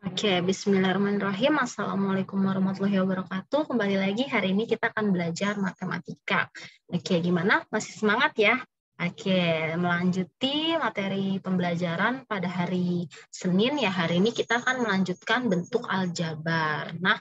Oke, bismillahirrahmanirrahim. Assalamualaikum warahmatullahi wabarakatuh. Kembali lagi, hari ini kita akan belajar matematika. Oke, gimana? Masih semangat ya? Oke, melanjuti materi pembelajaran pada hari Senin ya. Hari ini kita akan melanjutkan bentuk aljabar. Nah,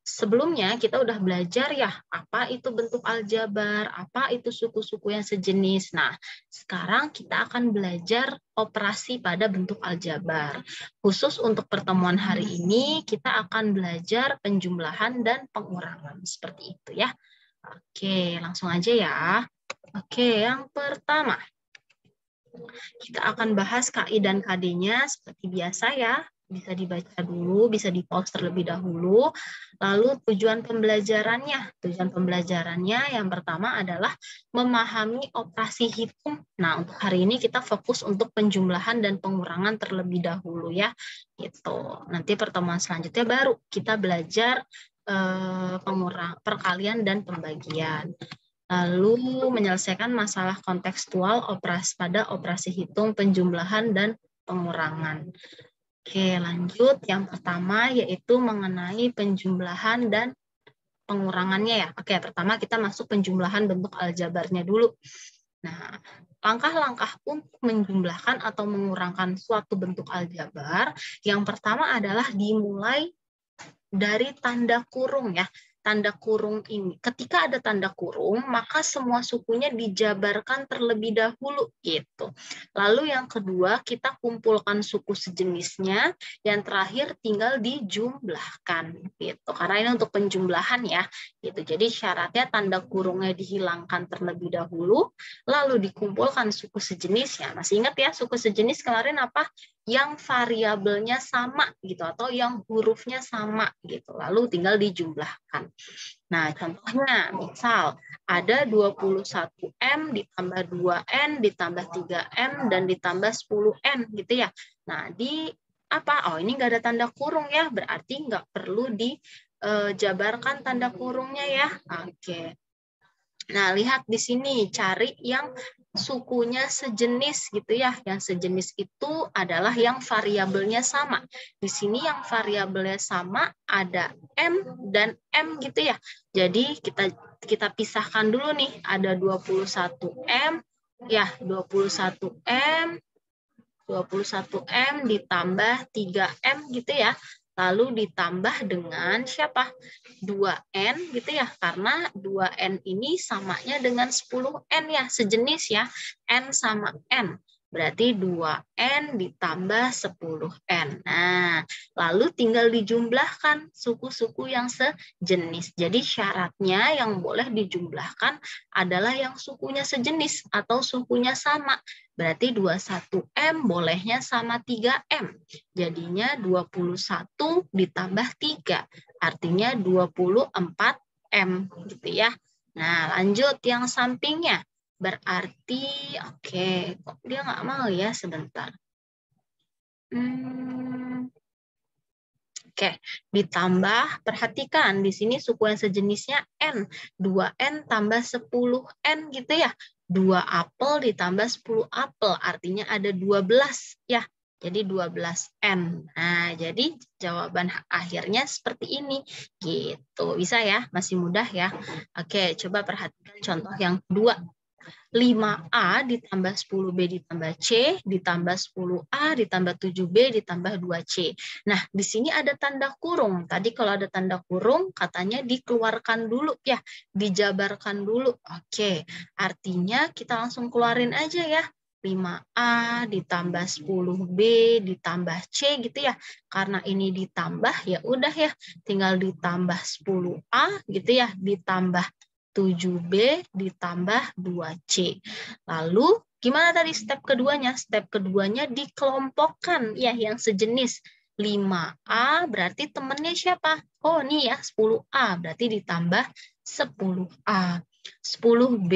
sebelumnya kita udah belajar ya, apa itu bentuk aljabar, apa itu suku-suku yang sejenis. Nah, sekarang kita akan belajar operasi pada bentuk aljabar. Khusus untuk pertemuan hari ini, kita akan belajar penjumlahan dan pengurangan. Seperti itu ya. Oke, langsung aja ya. Oke, yang pertama. Kita akan bahas KI dan KD-nya seperti biasa ya. Bisa dibaca dulu, bisa di-pause terlebih dahulu. Lalu tujuan pembelajarannya. Tujuan pembelajarannya yang pertama adalah memahami operasi hitung. Nah, untuk hari ini kita fokus untuk penjumlahan dan pengurangan terlebih dahulu ya. Gitu. Nanti pertemuan selanjutnya baru kita belajar perkalian dan pembagian. Lalu menyelesaikan masalah kontekstual pada operasi hitung, penjumlahan, dan pengurangan. Oke, lanjut. Yang pertama yaitu mengenai penjumlahan dan pengurangannya ya. Oke, pertama kita masuk penjumlahan bentuk aljabarnya dulu. Nah, langkah-langkah untuk menjumlahkan atau mengurangkan suatu bentuk aljabar, yang pertama adalah dimulai dari tanda kurung ya. Tanda kurung ini, ketika ada tanda kurung, maka semua sukunya dijabarkan terlebih dahulu gitu. Lalu yang kedua, kita kumpulkan suku sejenisnya, yang terakhir tinggal dijumlahkan gitu. Karena ini untuk penjumlahan ya, gitu. Jadi syaratnya tanda kurungnya dihilangkan terlebih dahulu, lalu dikumpulkan suku sejenis ya. Masih ingat ya suku sejenis kemarin apa? Yang variabelnya sama gitu atau yang hurufnya sama gitu. Lalu tinggal dijumlahkan. Nah, contohnya misal ada 21M ditambah 2N ditambah 3M dan ditambah 10N gitu ya. Nah, di apa? Oh, ini nggak ada tanda kurung ya, berarti nggak perlu dijabarkan tanda kurungnya ya. Oke. Nah, lihat di sini, cari yang sukunya sejenis gitu ya. Yang sejenis itu adalah yang variabelnya sama. Di sini yang variabelnya sama ada M dan M gitu ya. Jadi kita pisahkan dulu nih, ada 21M ya, 21M 21M ditambah 3M gitu ya. Lalu ditambah dengan siapa? 2N gitu ya. Karena 2N ini samanya dengan 10N ya, sejenis ya. N sama N. Berarti 2N ditambah 10N. Nah, lalu tinggal dijumlahkan suku-suku yang sejenis. Jadi syaratnya yang boleh dijumlahkan adalah yang sukunya sejenis atau sukunya sama. Berarti 21M bolehnya sama 3M. Jadinya 21 ditambah 3. Artinya 24M gitu ya. Nah, lanjut yang sampingnya. Berarti, oke, kok dia nggak mau ya sebentar. Oke, ditambah, perhatikan di sini suku yang sejenisnya N. 2N tambah 10N gitu ya. 2 apel ditambah 10 apel, artinya ada 12 ya. Jadi 12N. Nah, jadi jawaban akhirnya seperti ini. Gitu. Bisa ya? Masih mudah ya? Oke, coba perhatikan contoh yang kedua. 5A ditambah 10B ditambah C, ditambah 10A ditambah 7B ditambah 2C. Nah, di sini ada tanda kurung. Tadi kalau ada tanda kurung, katanya dikeluarkan dulu ya, dijabarkan dulu. Oke, artinya kita langsung keluarin aja ya. 5A ditambah 10B ditambah C gitu ya. Karena ini ditambah, ya udah ya, tinggal ditambah 10A gitu ya, ditambah 7B ditambah 2C. Lalu gimana tadi step keduanya? Step keduanya dikelompokkan ya yang sejenis. 5A berarti temennya siapa? Oh ini ya 10A berarti ditambah 10A. 10B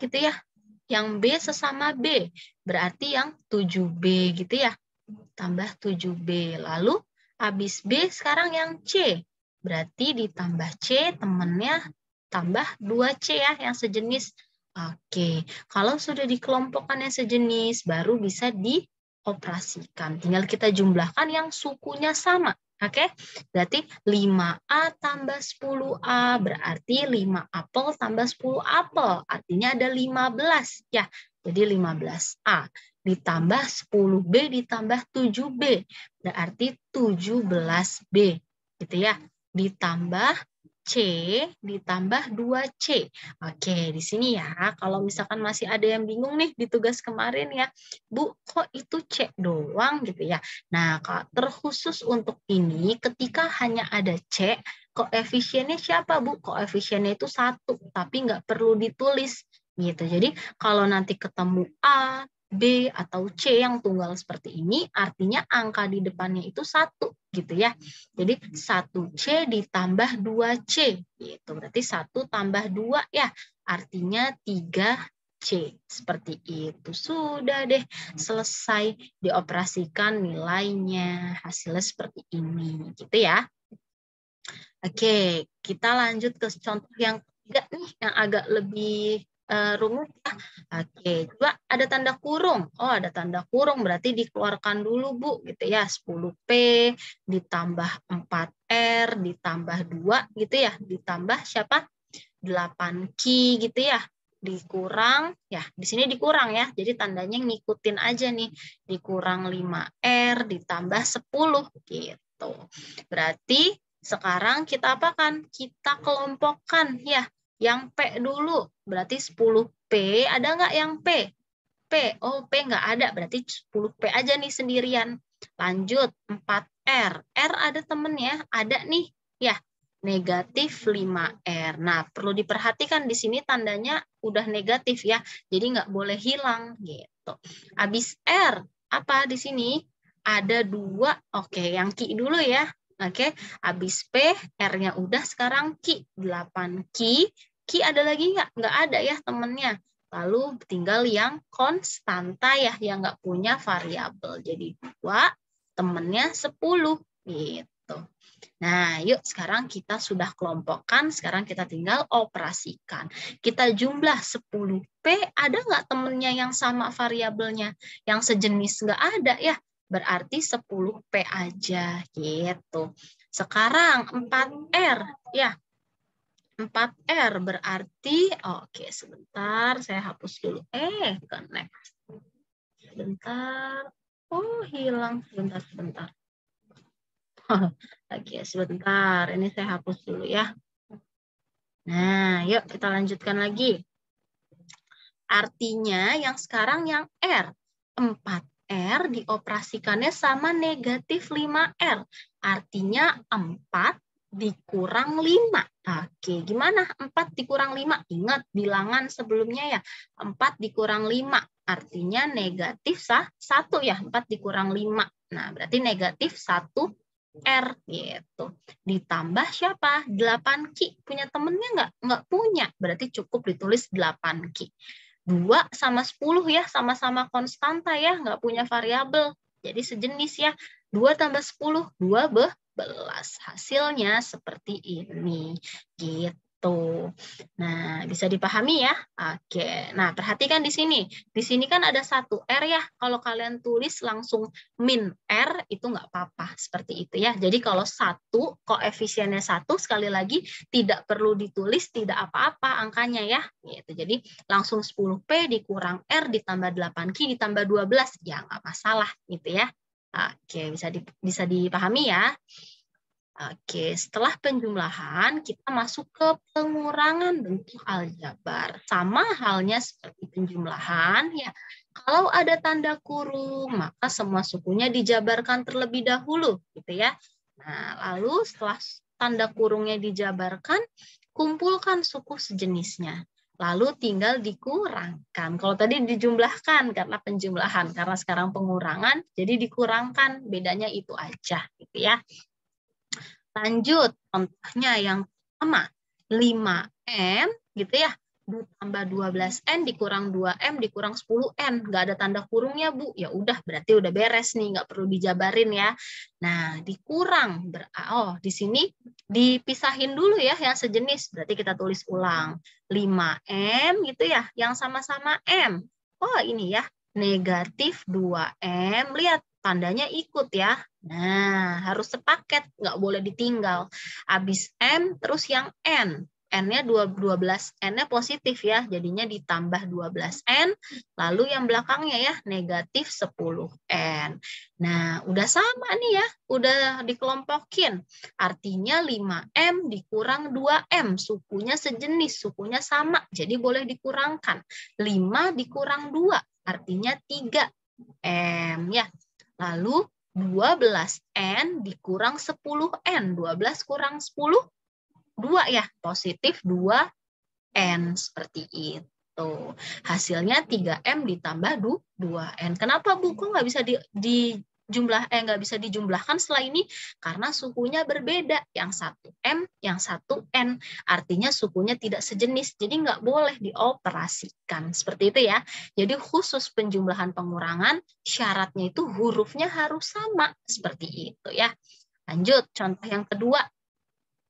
gitu ya. Yang B sesama B berarti yang 7B gitu ya. Tambah 7B. Lalu habis B sekarang yang C. Berarti ditambah C temennya tambah 2C ya yang sejenis. Oke, kalau sudah dikelompokkan yang sejenis, baru bisa dioperasikan. Tinggal kita jumlahkan yang sukunya sama. Oke, berarti 5A tambah 10A, berarti 5 apel tambah 10 apel. Artinya ada 15. Ya, jadi 15A. Ditambah 10B ditambah 7B. Berarti 17B. Gitu ya. Ditambah C ditambah 2C. Oke, di sini ya, kalau misalkan masih ada yang bingung nih di tugas kemarin ya, Bu, kok itu C doang gitu ya. Nah, terkhusus untuk ini, ketika hanya ada C, koefisiennya siapa, Bu? Koefisiennya itu 1, tapi nggak perlu ditulis. Gitu. Jadi, kalau nanti ketemu A, B, atau C yang tunggal seperti ini, artinya angka di depannya itu 1. Gitu ya. Jadi, 1C ditambah 2C. Gitu. Berarti 1 tambah 2 ya, artinya 3C. Seperti itu. Sudah deh, selesai dioperasikan nilainya, hasilnya seperti ini, gitu ya. Oke, kita lanjut ke contoh yang ketiga nih, yang agak lebih rumit ya. Oke, coba ada tanda kurung. Oh, ada tanda kurung, berarti dikeluarkan dulu, Bu, gitu ya. 10P ditambah 4R ditambah 2 gitu ya. Ditambah siapa? 8Q gitu ya. Dikurang, ya di sini dikurang ya. Jadi tandanya ngikutin aja nih. Dikurang 5R ditambah 10 gitu. Berarti sekarang kita apakan? Kita kelompokkan ya. Yang P dulu, berarti 10P, ada nggak yang P? P, oh P nggak ada, berarti 10P aja nih sendirian. Lanjut, 4R. R ada temennya, ada nih, ya, negatif 5R. Nah, perlu diperhatikan di sini tandanya udah negatif ya, jadi nggak boleh hilang gitu. Habis R, apa di sini? Ada 2, oke, yang Q dulu ya. Oke, habis P, R-nya udah, sekarang Q, 8Q. Q ada lagi nggak? Nggak ada ya temennya. Lalu tinggal yang konstanta ya, yang nggak punya variabel. Jadi 2, temennya 10. Gitu. Nah, yuk sekarang kita sudah kelompokkan, sekarang kita tinggal operasikan. Kita jumlah 10P, ada nggak temennya yang sama variabelnya? Yang sejenis nggak ada ya, berarti 10P aja gitu. Sekarang 4R ya. 4R berarti, oke sebentar, saya hapus dulu. Connect. Sebentar. Oh, hilang. Sebentar. Oke, sebentar. Ini saya hapus dulu ya. Nah, yuk kita lanjutkan lagi. Artinya yang sekarang yang R. 4R dioperasikannya sama negatif 5R. Artinya 4 dikurang 5. Oke, gimana 4 dikurang 5? Ingat bilangan sebelumnya ya. 4 dikurang 5. Artinya negatif 1 ya. 4 dikurang 5. Nah, berarti negatif 1 R gitu. Ditambah siapa? 8Q. Punya temennya nggak? Nggak punya. Berarti cukup ditulis 8Q. 2 sama 10 ya, sama-sama konstanta ya, nggak punya variabel. Jadi sejenis ya. 2 tambah 10, 12. Hasilnya seperti ini. Gitu. Nah, bisa dipahami ya? Oke. Nah, perhatikan di sini. Di sini kan ada 1 R ya. Kalau kalian tulis langsung min R, itu nggak apa-apa. Seperti itu ya. Jadi kalau 1, koefisiennya 1, sekali lagi, tidak perlu ditulis, tidak apa-apa angkanya ya. Gitu. Jadi langsung 10P dikurang R ditambah 8Q ditambah 12. Ya, nggak masalah gitu ya. Oke, bisa dipahami ya. Oke, setelah penjumlahan, kita masuk ke pengurangan bentuk aljabar. Sama halnya seperti penjumlahan, ya. Kalau ada tanda kurung, maka semua sukunya dijabarkan terlebih dahulu, gitu ya. Nah, lalu setelah tanda kurungnya dijabarkan, kumpulkan suku sejenisnya. Lalu tinggal dikurangkan. Kalau tadi dijumlahkan karena penjumlahan, karena sekarang pengurangan, jadi dikurangkan. Bedanya itu aja, gitu ya. Lanjut, contohnya yang pertama, 5M gitu ya, tambah 12N dikurang 2M dikurang 10N. Nggak ada tanda kurungnya, Bu. Ya udah, berarti udah beres nih, nggak perlu dijabarin ya. Nah, dikurang. Di sini dipisahin dulu ya yang sejenis. Berarti kita tulis ulang. 5M gitu ya, yang sama-sama M. Oh, ini ya, negatif 2M. Lihat, tandanya ikut ya. Nah, harus sepaket, nggak boleh ditinggal. Habis M, terus yang N. N-nya 12, N-nya positif ya, jadinya ditambah 12N, lalu yang belakangnya ya, negatif 10N. Nah, udah sama nih ya, udah dikelompokin. Artinya 5M dikurang 2M, sukunya sejenis, sukunya sama, jadi boleh dikurangkan. 5 dikurang 2, artinya 3M ya. Lalu 12N dikurang 10N, 12 kurang 10, 2 ya, positif 2N, seperti itu. Hasilnya 3M ditambah 2N. Kenapa Bu kok nggak bisa nggak bisa dijumlahkan setelah ini? Karena sukunya berbeda, yang satu M, yang satu N. Artinya sukunya tidak sejenis, jadi nggak boleh dioperasikan. Seperti itu ya. Jadi khusus penjumlahan pengurangan, syaratnya itu hurufnya harus sama. Seperti itu ya. Lanjut, contoh yang kedua.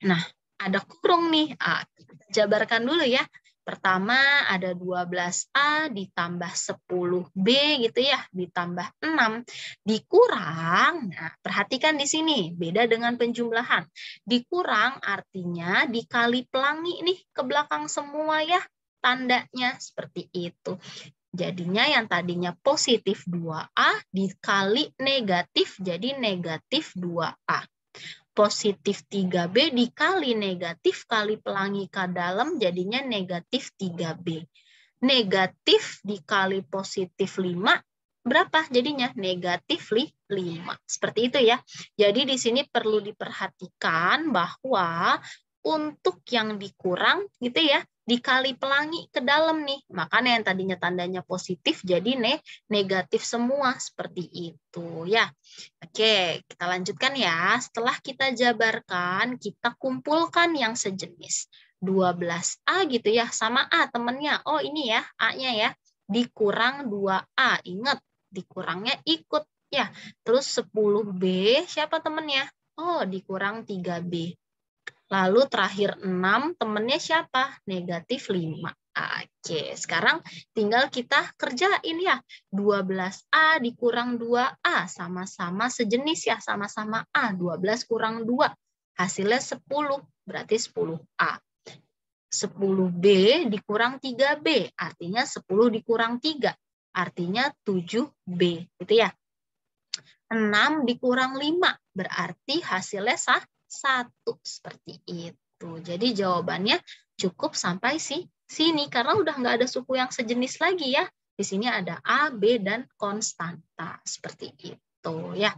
Nah, ada kurung nih. Kita jabarkan dulu ya. Pertama ada 12A ditambah 10B gitu ya, ditambah 6. Dikurang, nah perhatikan di sini, beda dengan penjumlahan. Dikurang artinya dikali pelangi nih ke belakang semua ya, tandanya seperti itu. Jadinya yang tadinya positif 2A dikali negatif jadi negatif 2A. Positif 3B dikali negatif kali pelangi ke dalam jadinya negatif 3B. Negatif dikali positif 5 berapa jadinya? Negatif 5. Seperti itu ya. Jadi di sini perlu diperhatikan bahwa untuk yang dikurang gitu ya, dikali pelangi ke dalam nih. Makanya yang tadinya tandanya positif jadi negatif semua seperti itu ya. Oke, kita lanjutkan ya. Setelah kita jabarkan, kita kumpulkan yang sejenis. 12A gitu ya, sama A temennya. Oh ini ya, A-nya ya. Dikurang 2A, ingat dikurangnya ikut ya. Terus 10B, siapa temennya? Oh dikurang 3B. Lalu terakhir 6, temennya siapa? Negatif 5. Oke, sekarang tinggal kita kerjain ya. 12A dikurang 2A, sama-sama sejenis ya, sama-sama A. 12 kurang 2, hasilnya 10, berarti 10A. 10B dikurang 3B, artinya 10 dikurang 3, artinya 7B. Gitu ya. 6 dikurang 5, berarti hasilnya 1, seperti itu. Jadi jawabannya cukup sampai sini karena udah nggak ada suku yang sejenis lagi ya. Di sini ada A, B, dan konstanta. Seperti itu ya.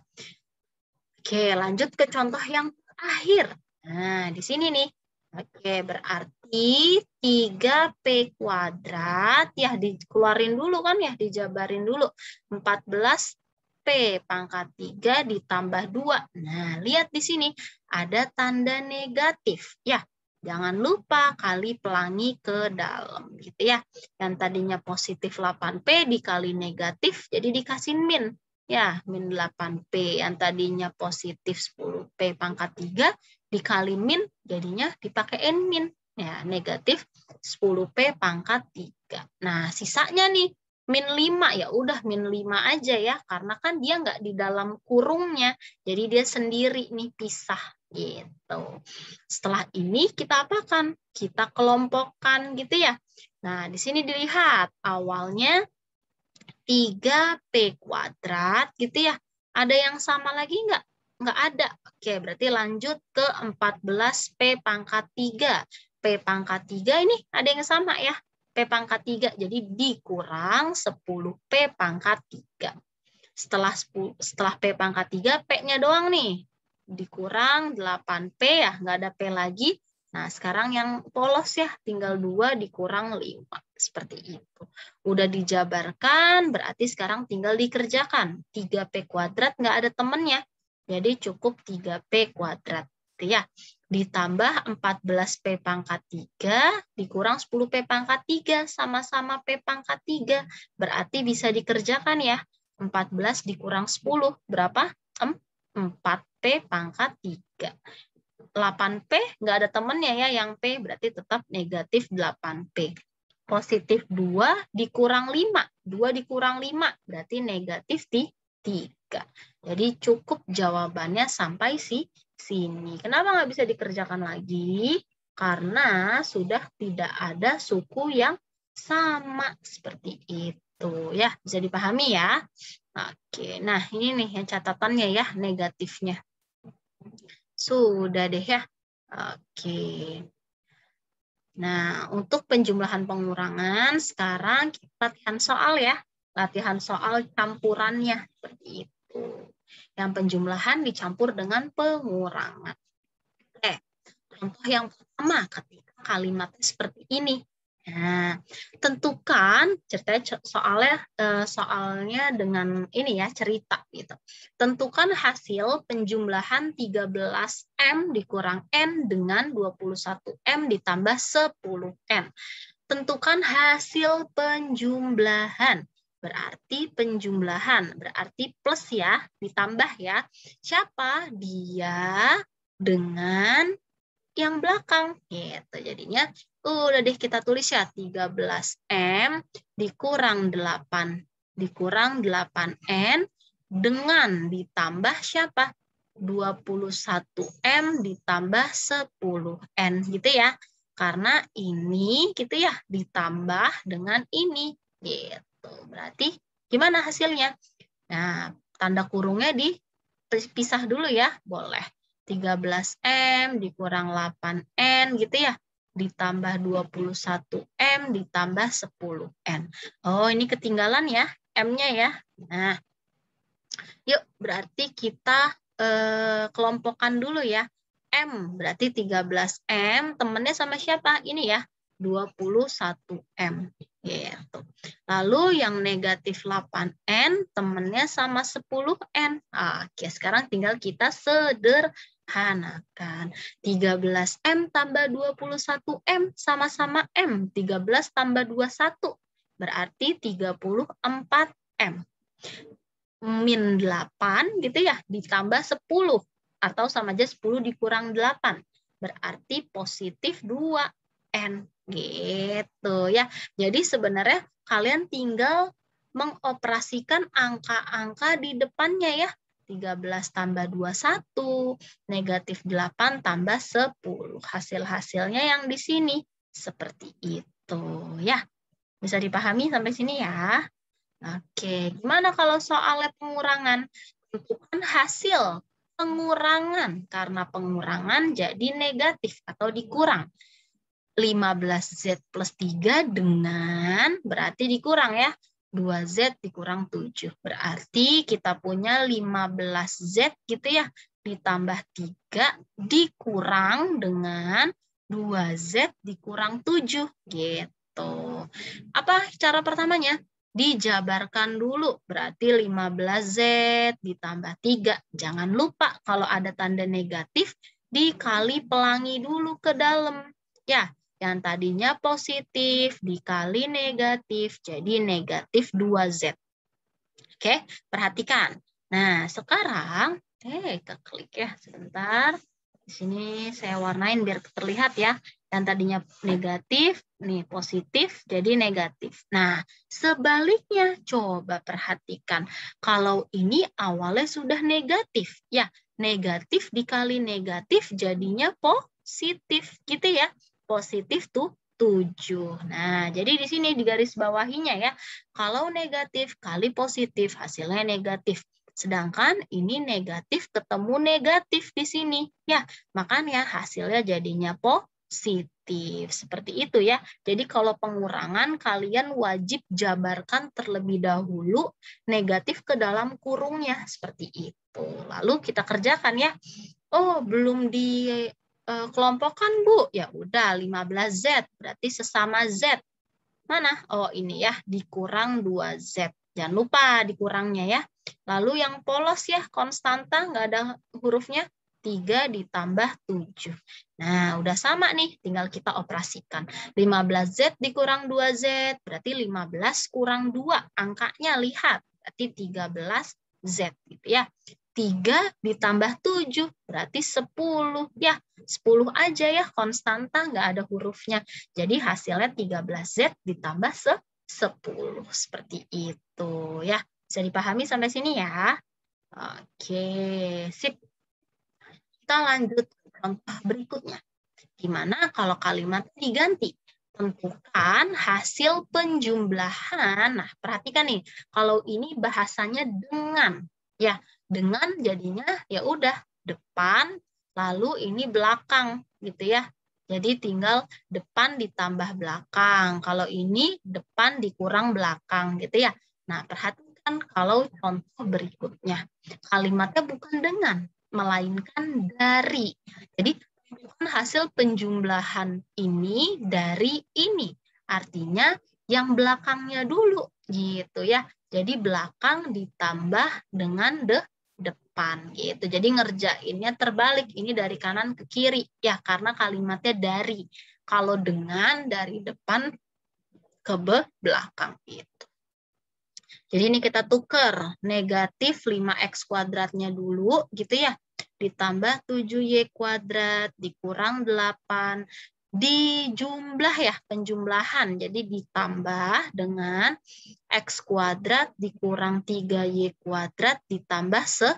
Oke, lanjut ke contoh yang terakhir. Nah, di sini nih. Oke, berarti 3P kuadrat ya dikeluarin dulu kan ya, dijabarin dulu. 14 P pangkat 3 ditambah 2. Nah, lihat di sini ada tanda negatif. Ya, jangan lupa kali pelangi ke dalam gitu ya. Yang tadinya positif 8P dikali negatif jadi dikasih min. Ya, min 8P. Yang tadinya positif 10P pangkat 3 dikali min jadinya dipakein min. Ya, negatif 10P pangkat 3. Nah, sisanya nih min 5 ya udah min 5 aja ya karena kan dia nggak di dalam kurungnya jadi dia sendiri nih pisah gitu. Setelah ini kita apakan? Kita kelompokkan gitu ya. Nah, di sini dilihat awalnya 3P kuadrat gitu ya. Ada yang sama lagi nggak? Nggak ada. Oke, berarti lanjut ke 14P pangkat 3. P pangkat 3 ini ada yang sama ya. P pangkat 3, jadi dikurang 10P pangkat 3. Setelah P pangkat 3, P-nya doang nih. Dikurang 8P ya, nggak ada P lagi. Nah, sekarang yang polos ya, tinggal 2 dikurang 5. Seperti itu. Udah dijabarkan, berarti sekarang tinggal dikerjakan. 3P kuadrat nggak ada temennya. Jadi cukup 3P kuadrat. Ya, ditambah 14P pangkat 3 dikurang 10P pangkat 3 sama-sama P pangkat 3 berarti bisa dikerjakan ya. 14 dikurang 10 berapa? 4P pangkat 3. 8P nggak ada temennya ya yang P berarti tetap negatif 8P. Positif 2 dikurang 5. 2 dikurang 5 berarti negatif 3. Jadi cukup jawabannya sampai sini. Kenapa nggak bisa dikerjakan lagi? Karena sudah tidak ada suku yang sama seperti itu. Ya, bisa dipahami ya. Oke, nah ini nih yang catatannya ya, negatifnya. Sudah deh ya. Oke. Nah, untuk penjumlahan pengurangan, sekarang kita latihan soal ya. Latihan soal campurannya, seperti itu. Yang penjumlahan dicampur dengan pengurangan. Contoh yang pertama, ketika kalimatnya seperti ini. Nah, tentukan soalnya dengan ini ya, cerita gitu. Tentukan hasil penjumlahan 13M dikurang N dengan 21M ditambah 10N. Tentukan hasil penjumlahan. Berarti penjumlahan, berarti plus ya, ditambah ya. Siapa? Dia dengan yang belakang gitu. Jadinya udah deh kita tulis ya 13M dikurang 8N dengan ditambah siapa? 21M ditambah 10N gitu ya. Karena ini gitu ya ditambah dengan ini gitu. Berarti gimana hasilnya? Nah, tanda kurungnya dipisah dulu ya, boleh. 13M dikurang 8N gitu ya. Ditambah 21M ditambah 10N. Oh, ini ketinggalan ya, M-nya ya. Nah, yuk berarti kita kelompokkan dulu ya. M berarti 13M, temennya sama siapa? Ini ya, 21M. Gitu. Lalu yang negatif 8N, temennya sama 10N. Oke, sekarang tinggal kita sederhanakan. 13M tambah 21M sama-sama M. 13 tambah 21 berarti 34M. Min 8 gitu ya, ditambah 10. Atau sama aja 10 dikurang 8. Berarti positif 2N. Gitu ya. Jadi sebenarnya kalian tinggal mengoperasikan angka-angka di depannya ya. 13 tambah 21, negatif 8 tambah 10. Hasil-hasilnya yang di sini. Seperti itu ya. Bisa dipahami sampai sini ya. Oke, gimana kalau soal pengurangan? Tentukan hasil pengurangan. Karena pengurangan jadi negatif atau dikurang. 15Z plus 3 dengan, berarti dikurang ya, 2Z dikurang 7. Berarti kita punya 15Z gitu ya, ditambah 3 dikurang dengan 2Z dikurang 7. Gitu. Apa cara pertamanya? Dijabarkan dulu, berarti 15Z ditambah 3. Jangan lupa kalau ada tanda negatif, dikali pelangi dulu ke dalam. Ya, yang tadinya positif dikali negatif, jadi negatif 2Z. Oke, perhatikan. Nah, sekarang, kita klik ya, sebentar. Di sini saya warnain biar terlihat ya. Yang tadinya negatif, nih positif, jadi negatif. Nah, sebaliknya, coba perhatikan. Kalau ini awalnya sudah negatif, ya, negatif dikali negatif jadinya positif, gitu ya. Positif tuh 7. Nah, jadi di sini di garis bawahinya ya, kalau negatif kali positif, hasilnya negatif. Sedangkan ini negatif ketemu negatif di sini. Ya, makanya hasilnya jadinya positif. Seperti itu ya. Jadi kalau pengurangan, kalian wajib jabarkan terlebih dahulu negatif ke dalam kurungnya. Seperti itu. Lalu kita kerjakan ya. Oh, belum kelompokkan Bu. Ya udah 15Z berarti sesama Z. Mana? Oh ini ya, dikurang 2Z. Jangan lupa dikurangnya ya. Lalu yang polos ya, konstanta nggak ada hurufnya. 3 ditambah 7. Nah, udah sama nih, tinggal kita operasikan. 15Z dikurang 2Z, berarti 15 kurang 2. Angkanya lihat, berarti 13Z gitu ya. 3 ditambah 7, berarti 10. Ya, 10 aja ya, konstanta, nggak ada hurufnya. Jadi hasilnya 13Z ditambah 10. Seperti itu ya. Bisa dipahami sampai sini ya? Oke, sip. Kita lanjut ke contoh berikutnya. Gimana kalau kalimat diganti? Tentukan hasil penjumlahan. Nah, perhatikan nih, kalau ini bahasanya dengan. Ya, dengan jadinya ya udah depan, lalu ini belakang gitu ya. Jadi tinggal depan ditambah belakang. Kalau ini depan dikurang belakang gitu ya. Nah, perhatikan kalau contoh berikutnya. Kalimatnya bukan dengan, melainkan dari. Jadi hasil penjumlahan ini dari ini. Artinya yang belakangnya dulu gitu ya. Jadi belakang ditambah dengan depan gitu. Jadi ngerjainnya terbalik, ini dari kanan ke kiri ya karena kalimatnya dari. Kalau dengan dari depan ke belakang gitu. Jadi ini kita tuker negatif 5x kuadratnya dulu gitu ya. Ditambah 7y kuadrat dikurang 8 dijumlah ya penjumlahan. Jadi ditambah dengan x kuadrat dikurang 3y kuadrat ditambah 10.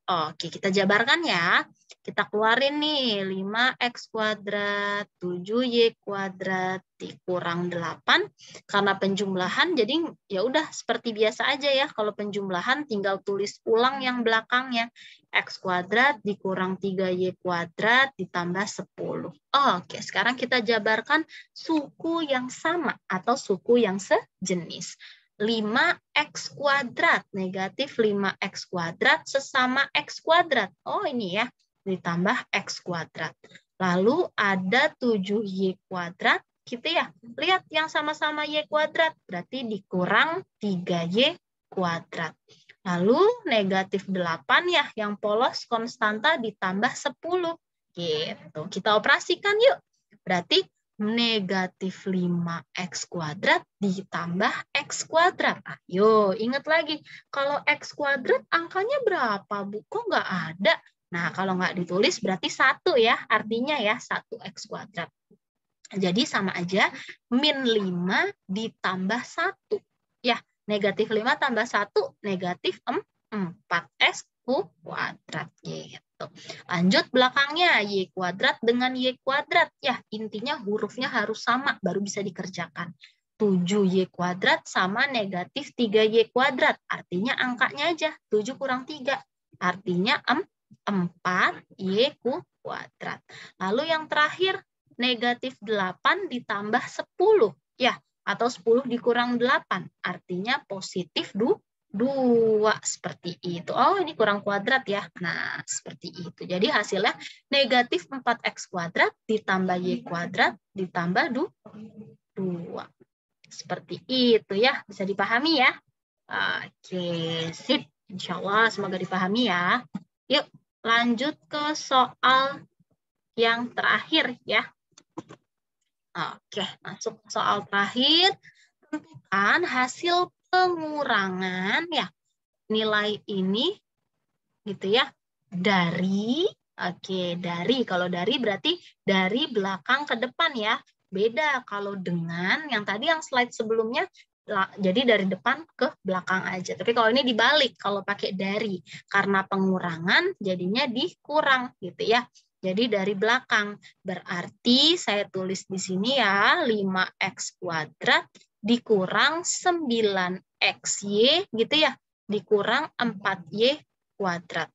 Oke, kita jabarkan ya. Kita keluarin nih 5x kuadrat, 7y kuadrat dikurang 8. Karena penjumlahan jadi ya udah seperti biasa aja ya. Kalau penjumlahan tinggal tulis ulang yang belakangnya. X kuadrat dikurang 3y kuadrat ditambah 10. Oke, sekarang kita jabarkan suku yang sama atau suku yang sejenis. 5x kuadrat negatif 5x kuadrat sesama x kuadrat. Oh ini ya, ditambah x kuadrat. Lalu ada 7y kuadrat, gitu ya. Lihat yang sama-sama y kuadrat, berarti dikurang 3y kuadrat. Lalu negatif 8 ya, yang polos konstanta ditambah 10. Gitu. Kita operasikan yuk. Berarti negatif 5x kuadrat ditambah x kuadrat. Ayo, ingat lagi. Kalau x kuadrat angkanya berapa, Bu? Kok nggak ada? Nah, kalau nggak ditulis berarti 1 ya. Artinya ya 1x kuadrat. Jadi sama aja min 5 ditambah 1. Ya, negatif 5 tambah 1, negatif 4x kuadrat. Gitu. Lanjut belakangnya, y kuadrat dengan y kuadrat. Ya, intinya hurufnya harus sama, baru bisa dikerjakan. 7y kuadrat sama negatif 3y kuadrat. Artinya angkanya aja, 7 kurang 3. Artinya 4y kuadrat. Lalu yang terakhir, negatif 8 ditambah 10. Ya, atau 10 dikurang 8. Artinya positif 2 seperti itu. Oh, ini kurang kuadrat ya. Nah, seperti itu. Jadi hasilnya negatif 4x kuadrat ditambah y kuadrat ditambah 2. Seperti itu ya. Bisa dipahami ya? Oke, sip. Insya Allah semoga dipahami ya. Yuk, lanjut ke soal yang terakhir ya. Oke, masuk ke soal terakhir. Tentukan hasil pengurangan ya nilai ini gitu ya dari kalau dari berarti dari belakang ke depan ya. Beda kalau dengan yang tadi yang slide sebelumnya jadi dari depan ke belakang aja. Tapi kalau ini dibalik, kalau pakai dari karena pengurangan jadinya dikurang gitu ya. Jadi dari belakang. Berarti saya tulis di sini ya 5x kuadrat dikurang 9xy gitu ya. Dikurang 4y kuadrat.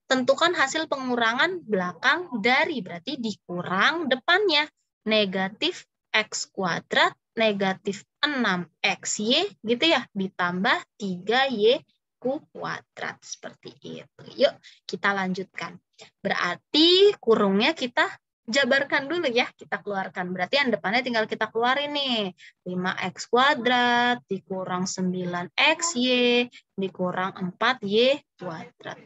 Tentukan hasil pengurangan belakang dari, berarti dikurang depannya. Negatif x kuadrat, negatif 6xy gitu ya. Ditambah 3y kuadrat. Seperti itu. Yuk kita lanjutkan. Berarti kurungnya kita jabarkan dulu ya, kita keluarkan. Berarti yang depannya tinggal kita keluarin nih. 5x kuadrat dikurang 9xy dikurang 4y kuadrat.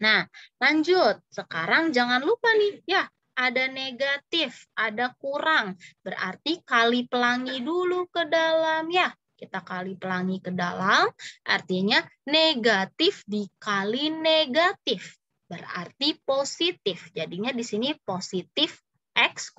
Nah, lanjut. Sekarang jangan lupa nih, ya, ada negatif, ada kurang. Berarti kali pelangi dulu ke dalam ya. Kita kali pelangi ke dalam, artinya negatif dikali negatif. Berarti positif. Jadinya di sini positif x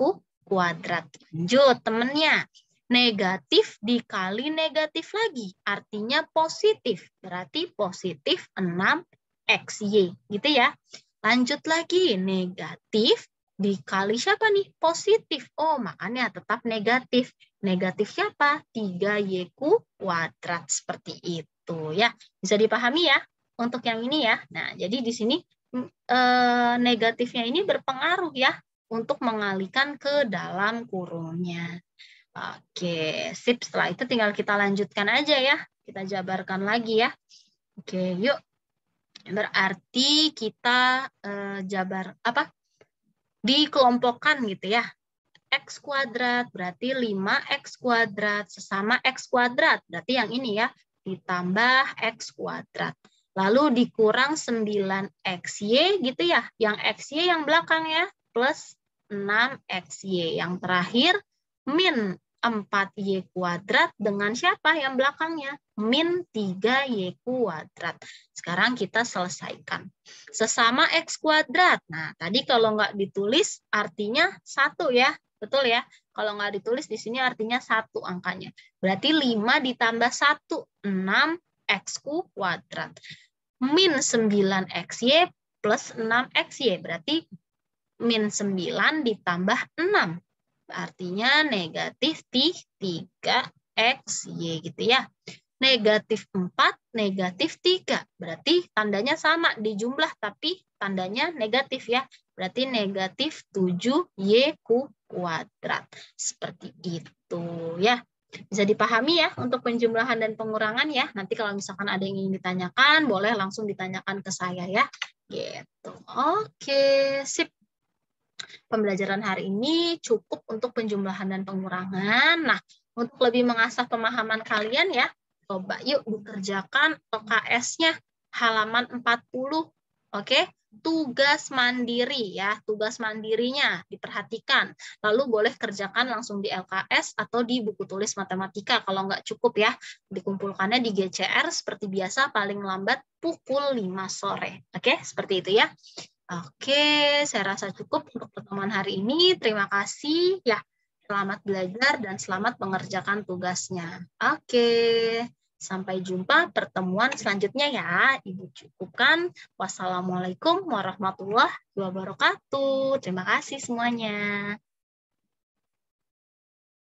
kuadrat. Lanjut temennya. Negatif dikali negatif lagi, artinya positif. Berarti positif 6XY, gitu ya. Lanjut lagi, negatif dikali siapa nih? Positif. Oh, makanya tetap negatif. Negatif siapa? 3Y kuadrat. Seperti itu ya. Bisa dipahami ya untuk yang ini ya. Nah, jadi di sini negatifnya ini berpengaruh ya untuk mengalihkan ke dalam kurungnya. Oke, sip. Setelah itu tinggal kita lanjutkan aja ya. Kita jabarkan lagi ya. Oke, yuk. Berarti kita jabar apa? Dikelompokkan gitu ya. X kuadrat berarti 5X kuadrat sesama X kuadrat. Berarti yang ini ya, ditambah X kuadrat. Lalu dikurang 9XY gitu ya. Yang XY yang belakangnya plus 6XY. Yang terakhir min 4Y kuadrat dengan siapa yang belakangnya? Min 3Y kuadrat. Sekarang kita selesaikan. Sesama X kuadrat. Nah, tadi kalau nggak ditulis artinya 1 ya. Betul ya? Kalau nggak ditulis di sini artinya 1 angkanya. Berarti 5 ditambah 1, 6X kuadrat. Min 9XY plus 6XY. Berarti min 9 ditambah 6. Artinya negatif 3XY gitu ya. Negatif 4, negatif 3. Berarti tandanya sama di jumlah, tapi tandanya negatif ya. Berarti negatif 7Y kuadrat. Seperti itu ya. Bisa dipahami ya untuk penjumlahan dan pengurangan ya. Nanti kalau misalkan ada yang ingin ditanyakan, boleh langsung ditanyakan ke saya ya. Gitu. Oke, sip. Pembelajaran hari ini cukup untuk penjumlahan dan pengurangan. Nah, untuk lebih mengasah pemahaman kalian ya, coba yuk dikerjakan LKS-nya halaman 40. Oke, tugas mandiri ya, tugas mandirinya diperhatikan. Lalu boleh kerjakan langsung di LKS atau di buku tulis matematika kalau nggak cukup ya. Dikumpulkannya di GCR seperti biasa paling lambat pukul 5 sore. Oke, seperti itu ya. Oke, saya rasa cukup untuk pertemuan hari ini. Terima kasih ya. Selamat belajar dan selamat mengerjakan tugasnya. Oke, sampai jumpa pertemuan selanjutnya ya. Ibu cukupkan. Wassalamualaikum warahmatullahi wabarakatuh. Terima kasih semuanya.